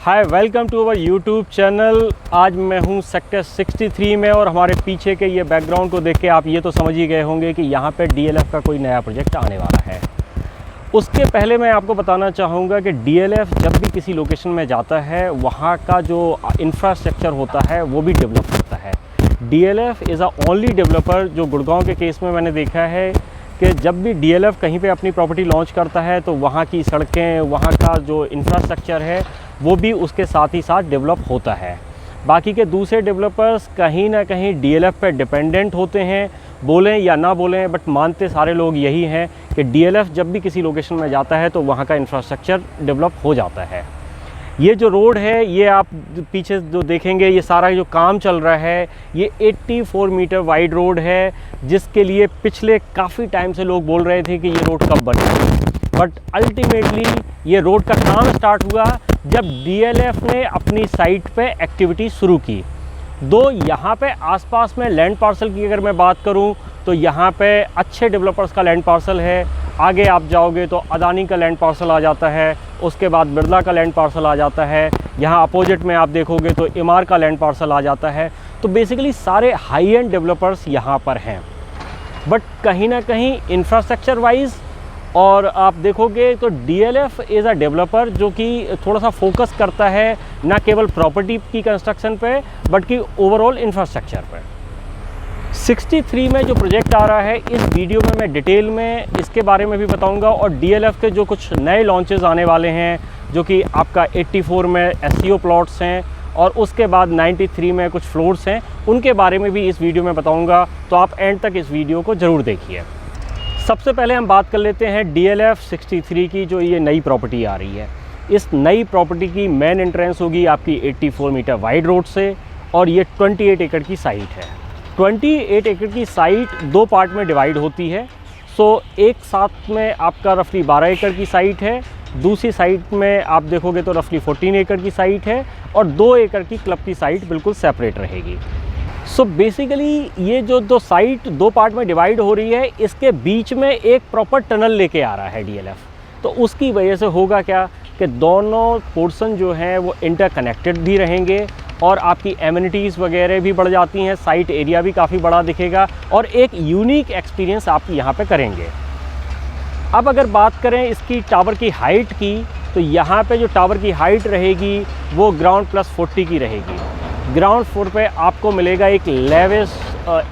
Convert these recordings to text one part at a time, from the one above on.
Hi, welcome to our YouTube channel. आज मैं हूं सेक्टर 63 में और हमारे पीछे के ये बैकग्राउंड को देख के आप ये तो समझ ही गए होंगे कि यहाँ पे डीएलएफ का कोई नया प्रोजेक्ट आने वाला है। उसके पहले मैं आपको बताना चाहूँगा कि डीएलएफ जब भी किसी लोकेशन में जाता है वहाँ का जो इंफ्रास्ट्रक्चर होता है वो भी डेवलप करता है। DLF is a only developer जो गुड़गांव के केस में मैंने देखा है कि जब भी डीएलएफ कहीं पे अपनी प्रॉपर्टी लॉन्च करता है तो वहाँ की सड़कें, वहाँ का जो इंफ्रास्ट्रक्चर है वो भी उसके साथ ही साथ डेवलप होता है। बाकी के दूसरे डेवलपर्स कहीं ना कहीं डीएलएफ पे डिपेंडेंट होते हैं, बोलें या ना बोलें, बट मानते सारे लोग यही हैं कि डीएलएफ जब भी किसी लोकेशन में जाता है तो वहाँ का इंफ्रास्ट्रक्चर डेवलप हो जाता है। ये जो रोड है, ये आप पीछे जो देखेंगे, ये सारा जो काम चल रहा है, ये 84 मीटर वाइड रोड है, जिसके लिए पिछले काफ़ी टाइम से लोग बोल रहे थे कि ये रोड कब बनेगी। बट अल्टीमेटली ये रोड का काम स्टार्ट हुआ जब डीएलएफ ने अपनी साइट पे एक्टिविटी शुरू की। दो यहाँ पे आसपास में लैंड पार्सल की अगर मैं बात करूँ तो यहाँ पे अच्छे डेवलपर्स का लैंड पार्सल है। आगे आप जाओगे तो अदानी का लैंड पार्सल आ जाता है, उसके बाद बिरला का लैंड पार्सल आ जाता है। यहाँ अपोजिट में आप देखोगे तो इमार का लैंड पार्सल आ जाता है। तो बेसिकली सारे हाई एंड डेवलपर्स यहाँ पर हैं। बट कहीं ना कहीं इंफ्रास्ट्रक्चर वाइज और आप देखोगे तो डीएलएफ इज़ अ डेवलपर जो कि थोड़ा सा फोकस करता है ना केवल प्रॉपर्टी की कंस्ट्रक्शन पे बट कि ओवरऑल इंफ्रास्ट्रक्चर पे। 63 में जो प्रोजेक्ट आ रहा है, इस वीडियो में मैं डिटेल में इसके बारे में भी बताऊंगा और डीएलएफ के जो कुछ नए लॉन्चेस आने वाले हैं जो कि आपका 84 में एससीओ प्लॉट्स हैं और उसके बाद 93 में कुछ फ्लोर्स हैं, उनके बारे में भी इस वीडियो में बताऊँगा। तो आप एंड तक इस वीडियो को ज़रूर देखिए। सबसे पहले हम बात कर लेते हैं डीएलएफ 63 की जो ये नई प्रॉपर्टी आ रही है। इस नई प्रॉपर्टी की मेन एंट्रेंस होगी आपकी 84 मीटर वाइड रोड से और ये 28 एकड़ की साइट है। 28 एकड़ की साइट दो पार्ट में डिवाइड होती है। एक साथ में आपका रफली 12 एकड़ की साइट है, दूसरी साइट में आप देखोगे तो रफली 14 एकड़ की साइट है और 2 एकड़ की क्लब की साइट बिल्कुल सेपरेट रहेगी। बेसिकली ये जो दो साइट दो पार्ट में डिवाइड हो रही है, इसके बीच में एक प्रॉपर टनल लेके आ रहा है डीएलएफ। तो उसकी वजह से होगा क्या कि दोनों पोर्शन जो हैं वो इंटरकनेक्टेड भी रहेंगे और आपकी एमिनिटीज़ वगैरह भी बढ़ जाती हैं, साइट एरिया भी काफ़ी बड़ा दिखेगा और एक यूनिक एक्सपीरियंस आप यहाँ पे करेंगे। अब अगर बात करें इसकी टावर की हाइट की, तो यहाँ पे जो टावर की हाइट रहेगी वो ग्राउंड प्लस 40 की रहेगी। ग्राउंड फ्लोर पे आपको मिलेगा एक लेविश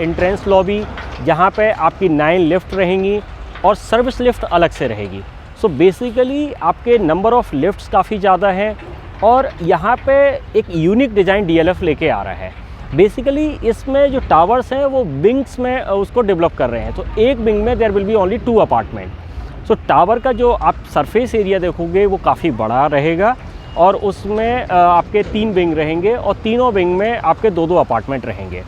एंट्रेंस लॉबी जहाँ पे आपकी 9 लिफ्ट रहेंगी और सर्विस लिफ्ट अलग से रहेगी। बेसिकली आपके नंबर ऑफ़ लिफ्ट्स काफ़ी ज़्यादा हैं और यहाँ पे एक यूनिक डिज़ाइन डीएलएफ लेके आ रहा है। बेसिकली इसमें जो टावर्स हैं वो विंग्स में उसको डेवलप कर रहे हैं। तो एक विंग में there will be only 2 apartment. Tower का जो आप सरफेस एरिया देखोगे वो काफ़ी बड़ा रहेगा और उसमें आपके 3 विंग रहेंगे और तीनों विंग में आपके 2-2 अपार्टमेंट रहेंगे।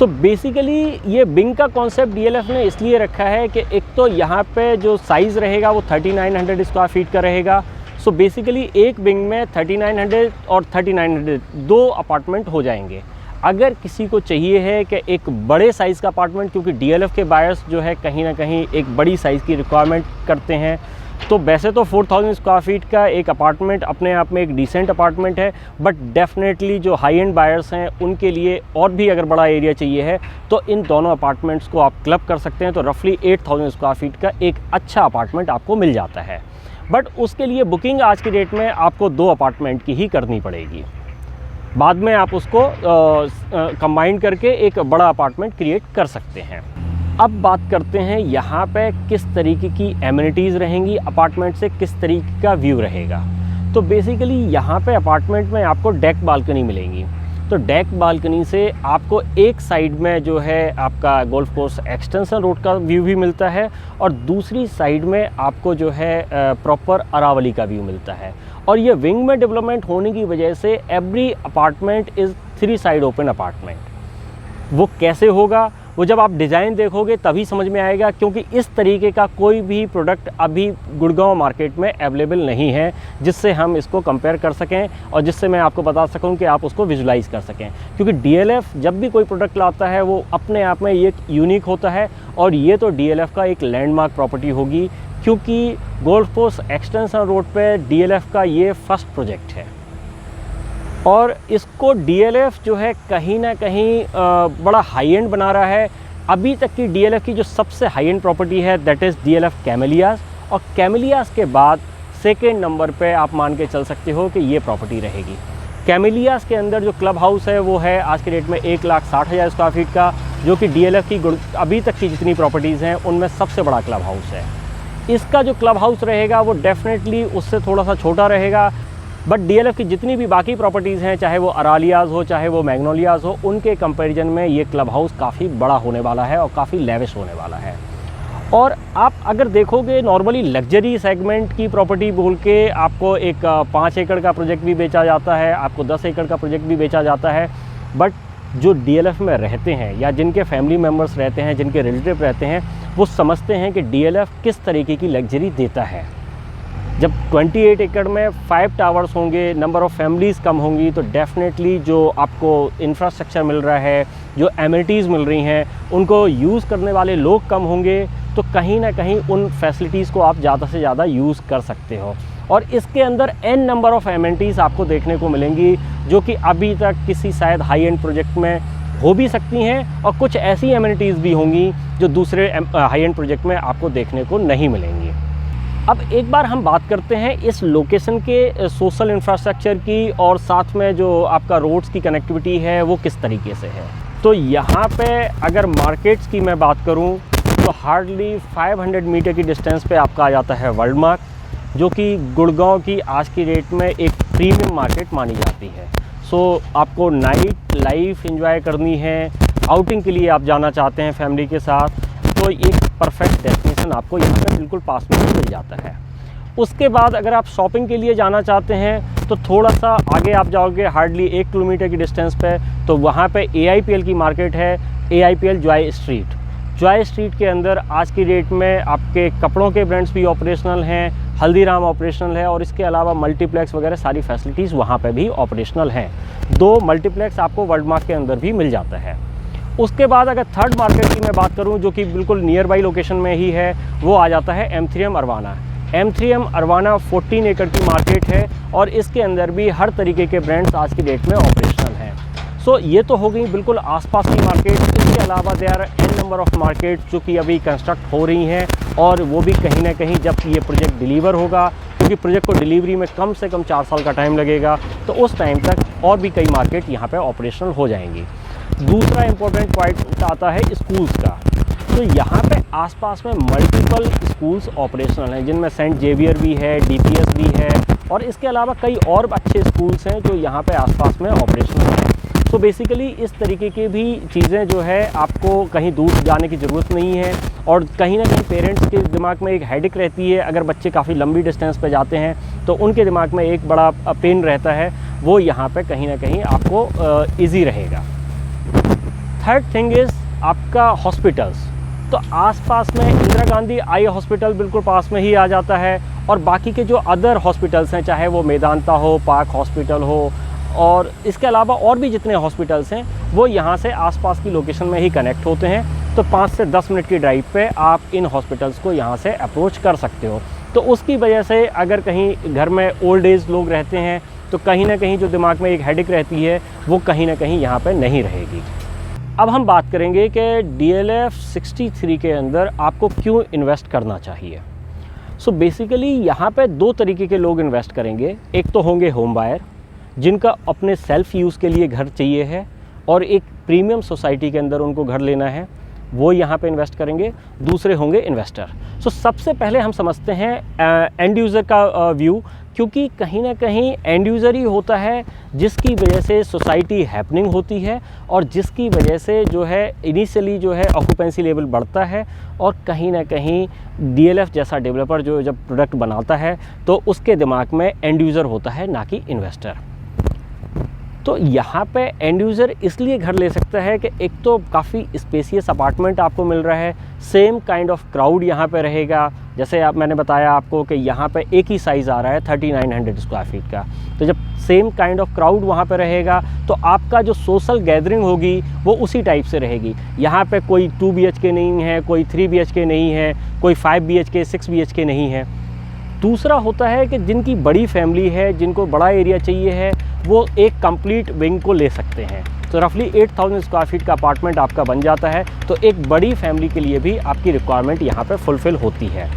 बेसिकली ये विंग का कॉन्सेप्ट डीएलएफ ने इसलिए रखा है कि एक तो यहाँ पे जो साइज़ रहेगा वो 3900 स्क्वायर फीट का रहेगा। बेसिकली एक विंग में 3900 और 3900 2 अपार्टमेंट हो जाएंगे। अगर किसी को चाहिए है कि एक बड़े साइज़ का अपार्टमेंट, क्योंकि डीएलएफ के बायर्स जो है कहीं ना कहीं एक बड़ी साइज़ की रिक्वायरमेंट करते हैं, तो वैसे तो 4000 स्क्वायर फीट का एक अपार्टमेंट अपने आप में एक डिसेंट अपार्टमेंट है, बट डेफिनेटली जो हाई एंड बायर्स हैं उनके लिए और भी अगर बड़ा एरिया चाहिए है तो इन दोनों अपार्टमेंट्स को आप क्लब कर सकते हैं। तो रफली 8000 स्क्वायर फीट का एक अच्छा अपार्टमेंट आपको मिल जाता है। बट उसके लिए बुकिंग आज की डेट में आपको 2 अपार्टमेंट की ही करनी पड़ेगी। बाद में आप उसको कंबाइन करके एक बड़ा अपार्टमेंट क्रिएट कर सकते हैं। अब बात करते हैं यहाँ पे किस तरीके की एमिनिटीज़ रहेंगी, अपार्टमेंट से किस तरीके का व्यू रहेगा। तो बेसिकली यहाँ पे अपार्टमेंट में आपको डेक बालकनी मिलेंगी। तो डेक बालकनी से आपको एक साइड में जो है आपका गोल्फ कोर्स एक्सटेंशन रोड का व्यू भी मिलता है और दूसरी साइड में आपको जो है प्रॉपर अरावली का व्यू मिलता है। और ये विंग में डेवलपमेंट होने की वजह से every apartment is 3 side open apartment. वो कैसे होगा वो जब आप डिज़ाइन देखोगे तभी समझ में आएगा, क्योंकि इस तरीके का कोई भी प्रोडक्ट अभी गुड़गांव मार्केट में अवेलेबल नहीं है जिससे हम इसको कंपेयर कर सकें और जिससे मैं आपको बता सकूं कि आप उसको विजुलाइज़ कर सकें। क्योंकि डीएलएफ जब भी कोई प्रोडक्ट लाता है वो अपने आप में ये यूनिक होता है और ये तो डीएलएफ का एक लैंडमार्क प्रॉपर्टी होगी, क्योंकि गोल्फ कोर्स एक्सटेंशन रोड पे डीएलएफ का ये फर्स्ट प्रोजेक्ट है। और इसको डीएलएफ जो है कहीं ना कहीं बड़ा हाई एंड बना रहा है। अभी तक की डीएलएफ की जो सबसे हाई एंड प्रॉपर्टी है दैट इज़ डीएलएफ कैमेलियास, और कैमेलियास के बाद सेकेंड नंबर पे आप मान के चल सकते हो कि ये प्रॉपर्टी रहेगी। कैमेलियास के अंदर जो क्लब हाउस है वो है आज के डेट में 1,60,000 स्क्वायर फीट का, जो कि डीएलएफ की अभी तक की जितनी प्रॉपर्टीज़ हैं उनमें सबसे बड़ा क्लब हाउस है। इसका जो क्लब हाउस रहेगा वो डेफिनेटली उससे थोड़ा सा छोटा रहेगा, बट डीएलएफ की जितनी भी बाकी प्रॉपर्टीज़ हैं, चाहे वो अरालियाज़ हो चाहे वो मैग्नोलियाज़ हो, उनके कंपैरिजन में ये क्लब हाउस काफ़ी बड़ा होने वाला है और काफ़ी लेविश होने वाला है। और आप अगर देखोगे नॉर्मली लग्जरी सेगमेंट की प्रॉपर्टी बोल के आपको एक 5 एकड़ का प्रोजेक्ट भी बेचा जाता है, आपको 10 एकड़ का प्रोजेक्ट भी बेचा जाता है, बट जो डीएलएफ में रहते हैं या जिनके फैमिली मेम्बर्स रहते हैं, जिनके रिलेटिव रहते हैं, वो समझते हैं कि डीएलएफ किस तरीके की लग्जरी देता है। जब 28 एकड़ में 5 टावर्स होंगे, नंबर ऑफ़ फैमिलीज़ कम होंगी, तो डेफिनेटली जो आपको इंफ्रास्ट्रक्चर मिल रहा है, जो एमिनिटीज़ मिल रही हैं, उनको यूज़ करने वाले लोग कम होंगे, तो कहीं ना कहीं उन फैसिलिटीज़ को आप ज़्यादा से ज़्यादा यूज़ कर सकते हो। और इसके अंदर n नंबर ऑफ़ एमिनिटीज़ आपको देखने को मिलेंगी जो कि अभी तक किसी शायद हाई एंड प्रोजेक्ट में हो भी सकती हैं, और कुछ ऐसी एमिनिटीज़ भी होंगी जो दूसरे हाई एंड प्रोजेक्ट में आपको देखने को नहीं मिलेंगी। अब एक बार हम बात करते हैं इस लोकेशन के सोशल इंफ्रास्ट्रक्चर की, और साथ में जो आपका रोड्स की कनेक्टिविटी है वो किस तरीके से है। तो यहाँ पे अगर मार्केट्स की मैं बात करूँ तो हार्डली 500 मीटर की डिस्टेंस पे आपका आ जाता है वर्ल्ड मार्क, जो कि गुड़गांव की आज की डेट में एक प्रीमियम मार्केट मानी जाती है। सो आपको नाइट लाइफ एंजॉय करनी है, आउटिंग के लिए आप जाना चाहते हैं फैमिली के साथ, तो एक परफेक्ट डेस्टिनेशन आपको यहाँ पे बिल्कुल पास में मिल जाता है। उसके बाद अगर आप शॉपिंग के लिए जाना चाहते हैं तो थोड़ा सा आगे आप जाओगे, हार्डली 1 किलोमीटर की डिस्टेंस पे, तो वहाँ पे AIPL की मार्केट है, AIPL Joy street. Joy street के अंदर आज की डेट में आपके कपड़ों के ब्रांड्स भी ऑपरेशनल हैं, हल्दीराम ऑपरेशनल है, और इसके अलावा मल्टीप्लेक्स वगैरह सारी फैसिलिटीज़ वहाँ पे भी ऑपरेशनल हैं। 2 मल्टीप्लेक्स आपको वर्ल्ड मार्क के अंदर भी मिल जाता है। उसके बाद अगर थर्ड मार्केट की मैं बात करूं जो कि बिल्कुल नियर बाई लोकेशन में ही है, वो आ जाता है M3M अरवाना। M3M अरवाना 14 एकड़ की मार्केट है, और इसके अंदर भी हर तरीके के ब्रांड्स आज की डेट में ऑपरेशनल हैं। सो ये तो हो गई बिल्कुल आसपास की मार्केट। इसके अलावा there n number of market जो कि अभी कंस्ट्रक्ट हो रही हैं, और वो भी कहीं ना कहीं जब ये प्रोजेक्ट डिलीवर होगा, क्योंकि प्रोजेक्ट को डिलीवरी में कम से कम 4 साल का टाइम लगेगा, तो उस टाइम तक और भी कई मार्केट यहाँ पे ऑपरेशनल हो जाएंगी। दूसरा इम्पोर्टेंट पॉइंट आता है स्कूल्स का। तो यहाँ पे आसपास में मल्टीपल स्कूल्स ऑपरेशनल हैं, जिनमें सेंट जेवियर भी है, DPS भी है, और इसके अलावा कई और अच्छे स्कूल्स हैं जो यहाँ पे आसपास में ऑपरेशनल हैं। तो बेसिकली इस तरीके की भी चीज़ें जो है आपको कहीं दूर जाने की ज़रूरत नहीं है, और कहीं ना कहीं पेरेंट्स के दिमाग में एक हेडेक रहती है। अगर बच्चे काफ़ी लंबी डिस्टेंस पे जाते हैं तो उनके दिमाग में एक बड़ा पेन रहता है, वो यहाँ पे कहीं ना कहीं आपको ईजी रहेगा। थर्ड थिंग इज़ आपका हॉस्पिटल्स। तो आसपास में इंदिरा गांधी आई हॉस्पिटल बिल्कुल पास में ही आ जाता है, और बाकी के जो अदर हॉस्पिटल्स हैं, चाहे वो मेदांता हो, पार्क हॉस्पिटल हो, और इसके अलावा और भी जितने हॉस्पिटल्स हैं वो यहाँ से आसपास की लोकेशन में ही कनेक्ट होते हैं। तो 5 से 10 मिनट की ड्राइव पे आप इन हॉस्पिटल्स को यहाँ से अप्रोच कर सकते हो। तो उसकी वजह से अगर कहीं घर में ओल्ड एज लोग रहते हैं तो कहीं ना कहीं जो दिमाग में एक हेडेक रहती है वो कहीं ना कहीं यहाँ पे नहीं रहेगी। अब हम बात करेंगे कि DLF 63 के अंदर आपको क्यों इन्वेस्ट करना चाहिए। सो बेसिकली यहाँ पे 2 तरीके के लोग इन्वेस्ट करेंगे। एक तो होंगे होम बायर, जिनका अपने सेल्फ़ यूज़ के लिए घर चाहिए है और एक प्रीमियम सोसाइटी के अंदर उनको घर लेना है, वो यहाँ पे इन्वेस्ट करेंगे। दूसरे होंगे इन्वेस्टर। सो सबसे पहले हम समझते हैं एंड यूज़र का व्यू, क्योंकि कहीं ना कहीं एंड यूज़र ही होता है जिसकी वजह से सोसाइटी हैपनिंग होती है, और जिसकी वजह से जो है इनिशियली जो है ऑक्यूपेंसी लेवल बढ़ता है, और कहीं ना कहीं DLF जैसा डेवलपर जो जब प्रोडक्ट बनाता है तो उसके दिमाग में एंड यूज़र होता है, ना कि इन्वेस्टर। तो यहाँ पे एंड यूज़र इसलिए घर ले सकता है कि एक तो काफ़ी स्पेसियस अपार्टमेंट आपको मिल रहा है, सेम काइंड ऑफ क्राउड यहाँ पे रहेगा। जैसे मैंने बताया आपको कि यहाँ पे एक ही साइज़ आ रहा है 3900 स्क्वायर फीट का, तो जब सेम काइंड ऑफ क्राउड वहाँ पे रहेगा तो आपका जो सोशल गैदरिंग होगी वो उसी टाइप से रहेगी। यहाँ पे कोई 2 BHK नहीं है, कोई 3 BHK नहीं है, कोई 5 BHK 6 BHK नहीं है। दूसरा होता है कि जिनकी बड़ी फैमिली है, जिनको बड़ा एरिया चाहिए है, वो एक कंप्लीट विंग को ले सकते हैं। तो रफली 8000 स्क्वायर फीट का अपार्टमेंट आपका बन जाता है। तो एक बड़ी फैमिली के लिए भी आपकी रिक्वायरमेंट यहाँ पे फुलफ़िल होती है।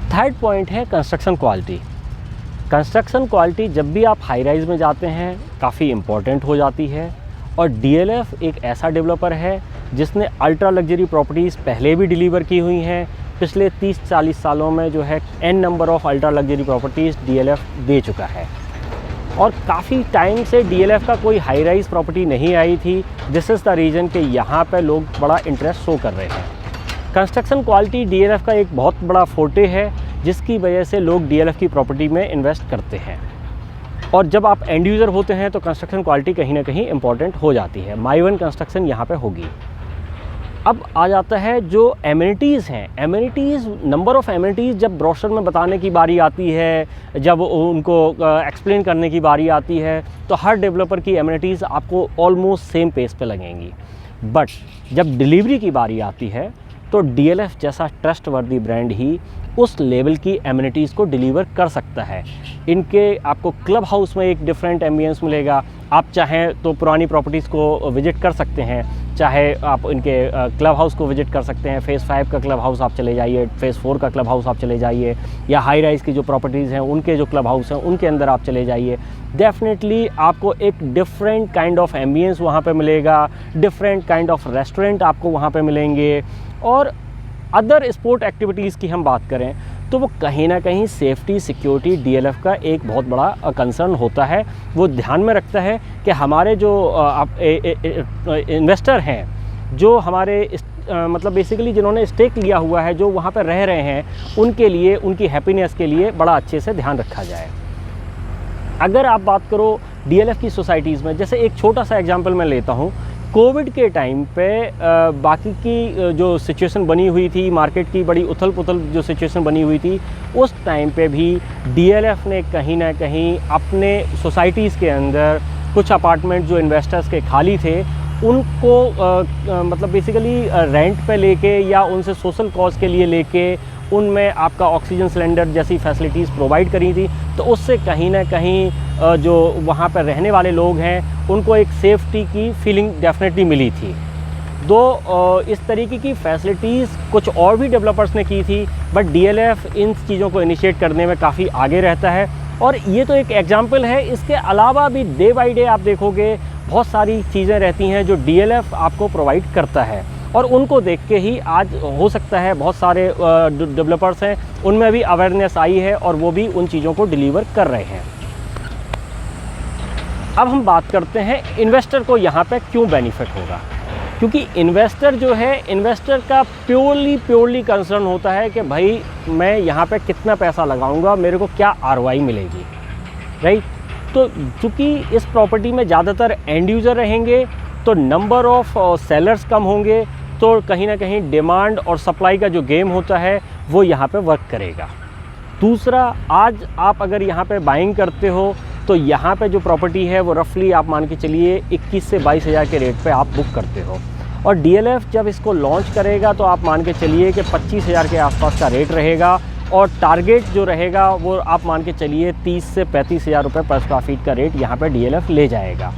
थर्ड पॉइंट है कंस्ट्रक्शन क्वालिटी। कंस्ट्रक्शन क्वालिटी जब भी आप हाई राइज़ में जाते हैं काफ़ी इम्पॉर्टेंट हो जाती है। और DLF एक ऐसा डेवलपर है जिसने अल्ट्रा लग्जरी प्रॉपर्टीज़ पहले भी डिलीवर की हुई हैं। पिछले 30-40 सालों में जो है n number of ultra luxury properties DLF दे चुका है। और काफ़ी टाइम से DLF का कोई हाई राइज़ प्रॉपर्टी नहीं आई थी। दिस इज़ द रीज़न कि यहाँ पर लोग बड़ा इंटरेस्ट शो कर रहे हैं। कंस्ट्रक्शन क्वालिटी DLF का एक बहुत बड़ा फोर्टे है, जिसकी वजह से लोग DLF की प्रॉपर्टी में इन्वेस्ट करते हैं। और जब आप एंड यूज़र होते हैं तो कंस्ट्रक्शन क्वालिटी कहीं ना कहीं इंपॉर्टेंट हो जाती है। माई वन कंस्ट्रक्शन यहाँ पे होगी। अब आ जाता है जो एमिनिटीज़ हैं। एमिनिटीज़, नंबर ऑफ़ एमिनिटीज़ जब ब्रोशर में बताने की बारी आती है, जब उनको एक्सप्लेन करने की बारी आती है, तो हर डेवलपर की एमिनिटीज़ आपको ऑलमोस्ट सेम पेस पे लगेंगी। बट जब डिलीवरी की बारी आती है तो DLF जैसा ट्रस्टवर्दी ब्रांड ही उस लेवल की एमिनिटीज़ को डिलीवर कर सकता है। इनके आपको क्लब हाउस में एक डिफरेंट एम्बियंस मिलेगा। आप चाहें तो पुरानी प्रॉपर्टीज़ को विज़िट कर सकते हैं, चाहे आप इनके क्लब हाउस को विज़िट कर सकते हैं। फ़ेज़ 5 का क्लब हाउस आप चले जाइए, फ़ेज़ 4 का क्लब हाउस आप चले जाइए, या हाई राइज़ की जो प्रॉपर्टीज़ हैं उनके जो क्लब हाउस हैं उनके अंदर आप चले जाइए। डेफिनेटली आपको एक डिफरेंट काइंड ऑफ एम्बियंस वहाँ पे मिलेगा, डिफरेंट काइंड ऑफ रेस्टोरेंट आपको वहाँ पे मिलेंगे। और अदर स्पोर्ट एक्टिविटीज़ की हम बात करें तो वो कहीं ना कहीं सेफ्टी सिक्योरिटी DLF का एक बहुत बड़ा कंसर्न होता है। वो ध्यान में रखता है कि हमारे जो इन्वेस्टर हैं, जो हमारे मतलब बेसिकली जिन्होंने स्टेक लिया हुआ है, जो वहाँ पर रह रहे हैं, उनके लिए, उनकी हैप्पीनेस के लिए बड़ा अच्छे से ध्यान रखा जाए। अगर आप बात करो DLF की सोसाइटीज़ में, जैसे एक छोटा सा एग्जांपल मैं लेता हूँ। कोविड के टाइम पे बाकी की जो सिचुएशन बनी हुई थी, मार्केट की बड़ी उथल पुथल जो सिचुएशन बनी हुई थी, उस टाइम पे भी DLF ने कहीं ना कहीं अपने सोसाइटीज़ के अंदर कुछ अपार्टमेंट जो इन्वेस्टर्स के खाली थे उनको मतलब बेसिकली रेंट पे लेके या उनसे सोशल कॉज के लिए लेके उनमें आपका ऑक्सीजन सिलेंडर जैसी फैसिलिटीज़ प्रोवाइड करी थी। तो उससे कहीं ना कहीं जो वहाँ पर रहने वाले लोग हैं उनको एक सेफ्टी की फीलिंग डेफिनेटली मिली थी। दो इस तरीके की फैसिलिटीज़ कुछ और भी डेवलपर्स ने की थी, बट DLF इन चीज़ों को इनिशिएट करने में काफ़ी आगे रहता है। और ये तो एक एग्जांपल है। इसके अलावा भी डे बाय डे आप देखोगे बहुत सारी चीज़ें रहती हैं जो DLF आपको प्रोवाइड करता है, और उनको देख के ही आज हो सकता है बहुत सारे डेवलपर्स हैं उनमें भी अवेयरनेस आई है और वो भी उन चीज़ों को डिलीवर कर रहे हैं। अब हम बात करते हैं इन्वेस्टर को यहाँ पे क्यों बेनिफिट होगा। क्योंकि इन्वेस्टर जो है, इन्वेस्टर का प्योरली कंसर्न होता है कि भाई मैं यहाँ पे कितना पैसा लगाऊंगा, मेरे को क्या ROI मिलेगी, राइट। तो चूँकि इस प्रॉपर्टी में ज़्यादातर एंड यूज़र रहेंगे तो नंबर ऑफ़ सेलर्स कम होंगे, तो कहीं ना कहीं डिमांड और सप्लाई का जो गेम होता है वो यहाँ पे वर्क करेगा। दूसरा, आज आप अगर यहाँ पे बाइंग करते हो तो यहाँ पे जो प्रॉपर्टी है वो रफली आप मान के चलिए 21 से 22 हज़ार के रेट पे आप बुक करते हो, और DLF जब इसको लॉन्च करेगा तो आप मान के चलिए कि 25 हज़ार के आसपास का रेट रहेगा, और टारगेट जो रहेगा वो आप मान के चलिए 30 से 35 हज़ार रुपये पर स्क्वायर फीट का रेट यहाँ पे DLF ले जाएगा।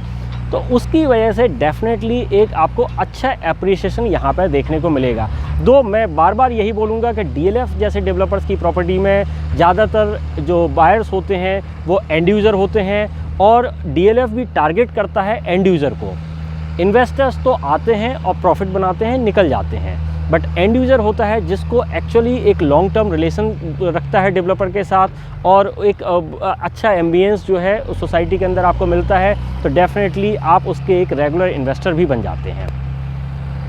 तो उसकी वजह से डेफिनेटली एक आपको अच्छा एप्रिसिएशन यहाँ पर देखने को मिलेगा। दो मैं बार बार यही बोलूँगा कि DLF जैसे डेवलपर्स की प्रॉपर्टी में ज़्यादातर जो बायर्स होते हैं वो एंड यूज़र होते हैं, और DLF भी टारगेट करता है एंड यूज़र को। इन्वेस्टर्स तो आते हैं और प्रॉफिट बनाते हैं, निकल जाते हैं, बट एंड यूज़र होता है जिसको एक्चुअली एक लॉन्ग टर्म रिलेशन रखता है डेवलपर के साथ, और एक अच्छा एम्बियंस जो है उस सोसाइटी के अंदर आपको मिलता है, तो डेफिनेटली आप उसके एक रेगुलर इन्वेस्टर भी बन जाते हैं।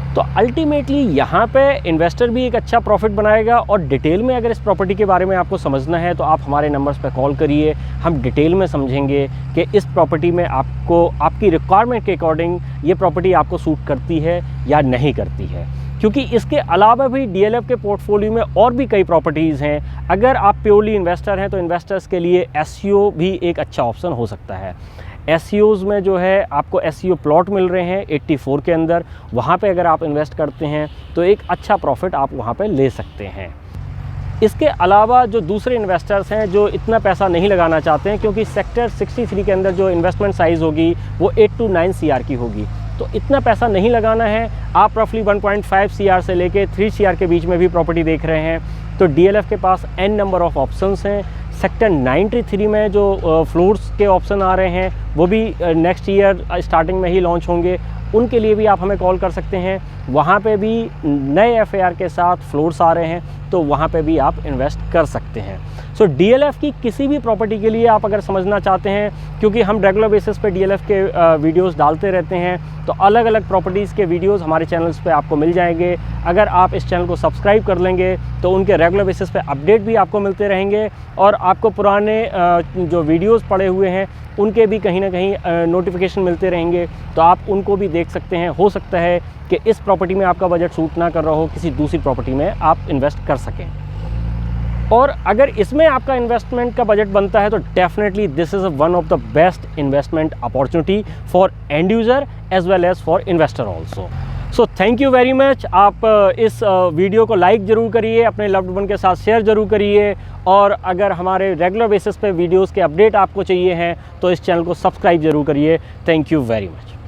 तो अल्टीमेटली यहाँ पे इन्वेस्टर भी एक अच्छा प्रॉफिट बनाएगा। और डिटेल में अगर इस प्रॉपर्टी के बारे में आपको समझना है तो आप हमारे नंबर्स पे कॉल करिए, हम डिटेल में समझेंगे कि इस प्रॉपर्टी में आपको आपकी रिक्वायरमेंट के अकॉर्डिंग ये प्रॉपर्टी आपको सूट करती है या नहीं करती है। क्योंकि इसके अलावा भी DLF के पोर्टफोलियो में और भी कई प्रॉपर्टीज़ हैं। अगर आप प्योरली इन्वेस्टर हैं तो इन्वेस्टर्स के लिए SEO भी एक अच्छा ऑप्शन हो सकता है। SEOs में जो है आपको SEO प्लॉट मिल रहे हैं 84 के अंदर, वहाँ पे अगर आप इन्वेस्ट करते हैं तो एक अच्छा प्रॉफिट आप वहाँ पे ले सकते हैं। इसके अलावा जो दूसरे इन्वेस्टर्स हैं जो इतना पैसा नहीं लगाना चाहते हैं, क्योंकि सेक्टर 63 के अंदर जो इन्वेस्टमेंट साइज़ होगी वो 8 to 9 CR की होगी, तो इतना पैसा नहीं लगाना है। आप रफली 1.5 CR से लेके 3 CR के बीच में भी प्रॉपर्टी देख रहे हैं, तो DLF के पास n नंबर ऑफ़ ऑप्शंस हैं। सेक्टर 93 में जो फ्लोर्स के ऑप्शन आ रहे हैं वो भी नेक्स्ट ईयर स्टार्टिंग में ही लॉन्च होंगे, उनके लिए भी आप हमें कॉल कर सकते हैं। वहाँ पे भी नए FAR के साथ फ्लोर्स आ रहे हैं, तो वहाँ पे भी आप इन्वेस्ट कर सकते हैं। सो DLF की किसी भी प्रॉपर्टी के लिए आप अगर समझना चाहते हैं, क्योंकि हम रेगुलर बेसिस पे DLF के वीडियोस डालते रहते हैं, तो अलग अलग प्रॉपर्टीज़ के वीडियोस हमारे चैनल्स पे आपको मिल जाएंगे। अगर आप इस चैनल को सब्सक्राइब कर लेंगे तो उनके रेगुलर बेसिस पे अपडेट भी आपको मिलते रहेंगे, और आपको पुराने जो वीडियोस पड़े हुए हैं उनके भी कहीं ना कहीं नोटिफिकेशन मिलते रहेंगे, तो आप उनको भी देख सकते हैं। हो सकता है कि इस प्रॉपर्टी में आपका बजट सूट ना कर रहा हो, किसी दूसरी प्रॉपर्टी में आप इन्वेस्ट कर सकें। और अगर इसमें आपका इन्वेस्टमेंट का बजट बनता है तो definitely this is one of the best investment opportunity for end user as well as for investor also. So thank you very much. आप इस वीडियो को लाइक ज़रूर करिए, अपने लव्ड वन के साथ शेयर ज़रूर करिए, और अगर हमारे रेगुलर बेसिस पे वीडियोस के अपडेट आपको चाहिए हैं तो इस चैनल को सब्सक्राइब ज़रूर करिए। Thank you very much.